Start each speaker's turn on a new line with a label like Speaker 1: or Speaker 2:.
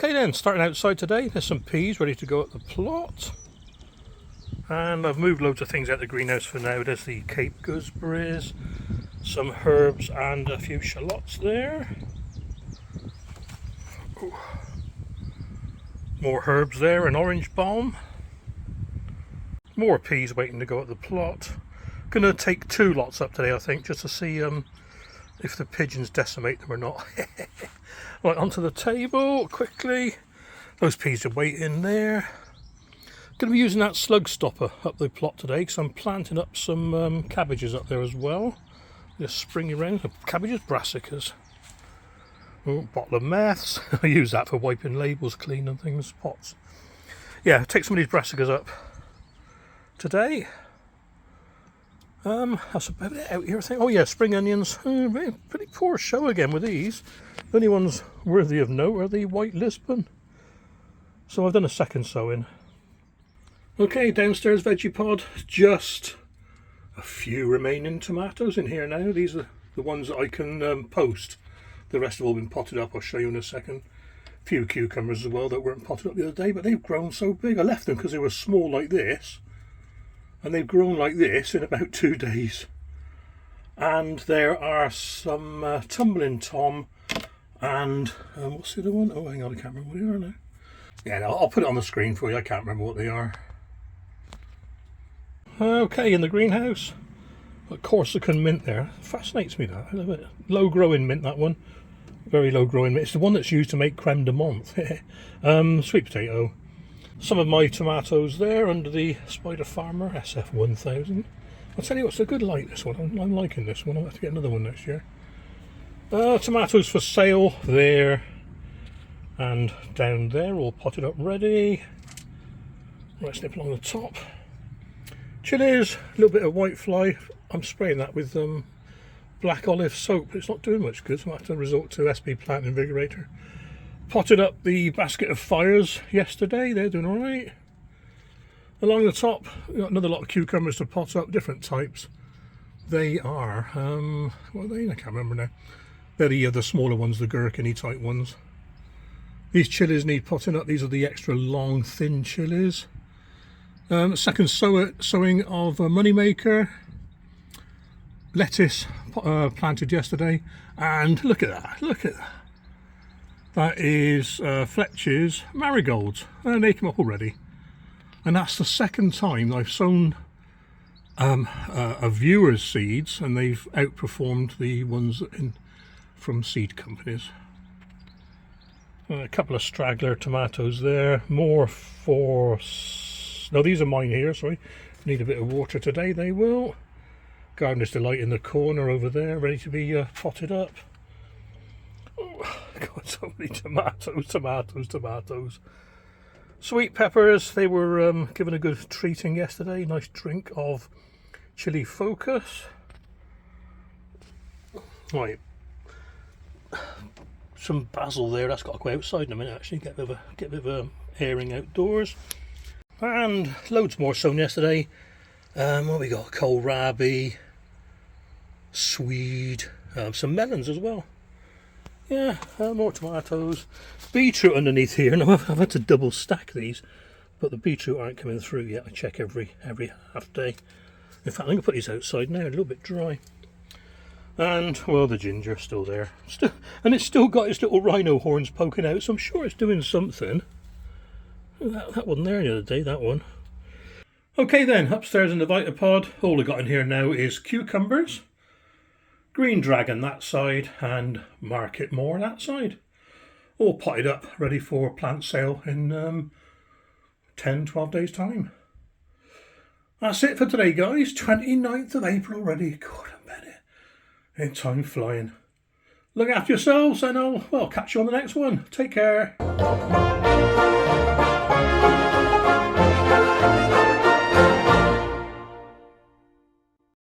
Speaker 1: Okay then, starting outside today, there's some peas ready to go at the plot. And I've moved loads of things out of the greenhouse for now. There's the Cape gooseberries, some herbs and a few shallots there. Ooh. More herbs there, an orange balm. More peas waiting to go at the plot. Gonna take 2 lots up today, I think, just to see if the pigeons decimate them or not. Right, onto the table quickly. Those peas are waiting there. Going to be using that slug stopper up the plot today because I'm planting up some cabbages up there as well. Just springy around. Cabbages, brassicas. Oh, bottle of meths. I use that for wiping labels clean and things, pots. Yeah, take some of these brassicas up today. That's about it out here, I think. Oh yeah, spring onions. Pretty poor show again with these. The only ones worthy of note are the white Lisbon. So I've done a second sowing. Okay, downstairs veggie pod. Just a few remaining tomatoes in here now. These are the ones that I can post. The rest have all been potted up. I'll show you in a second. A few cucumbers as well that weren't potted up the other day, but they've grown so big. I left them because they were small like this. And they've grown like this in about 2 days. And there are some tumbling tom and what's the other one? Oh, hang on, I can't remember what they are now. Yeah, no, I'll put it on the screen for you. I can't remember what they are. Okay, in the greenhouse, a Corsican mint there. Fascinates me, that. I love it. Low growing mint, that one. Very low growing mint. It's the one that's used to make creme de menthe. Sweet potato. Some of my tomatoes there under the Spider Farmer SF1000. I'll tell you what's a good light, this one. I'm liking this one. I'll have to get another one next year. Tomatoes for sale there and down there, all potted up ready. Right, snip along the top. Chilies, a little bit of whitefly. I'm spraying that with black olive soap, but it's not doing much good, so I have to resort to SP Plant Invigorator. Potted up the basket of fires yesterday, they're doing alright. Along the top, we've got another lot of cucumbers to pot up, different types. They are, what are they? I can't remember now. They're the smaller ones, the gherkiny type ones. These chilies need potting up, these are the extra long, thin chilies. Second sowing of a moneymaker. Lettuce planted yesterday, and look at that, look at that. That is Fletcher's marigolds, and they came up already. And that's the second time I've sown a viewer's seeds, and they've outperformed the ones from seed companies. A couple of straggler tomatoes there. More for... No, these are mine here, sorry. Need a bit of water today, they will. Gardener's Delight in the corner over there, ready to be potted up. Oh, God, so many tomatoes. Sweet peppers, they were given a good treating yesterday. Nice drink of chili focus. Right. Some basil there, that's got to go outside in a minute actually, get a bit of a airing outdoors. And loads more sown yesterday. What we got? Kohlrabi, swede, some melons as well. Yeah, more tomatoes. Beetroot underneath here. Now I've had to double stack these, but the beetroot aren't coming through yet. I check every half day. In fact, I'm going to put these outside now, a little bit dry. And, well, the ginger still there. And it's still got its little rhino horns poking out, so I'm sure it's doing something. That wasn't there the other day, that one. Okay then, upstairs in the Vitapod, all I got in here now is cucumbers, Green Dragon that side, and Market More that side. All potted up, ready for plant sale in 10-12 days time. That's it for today, guys. 29th of April already. God, I bet it. Time flying. Look after yourselves, and I'll catch you on the next one. Take care.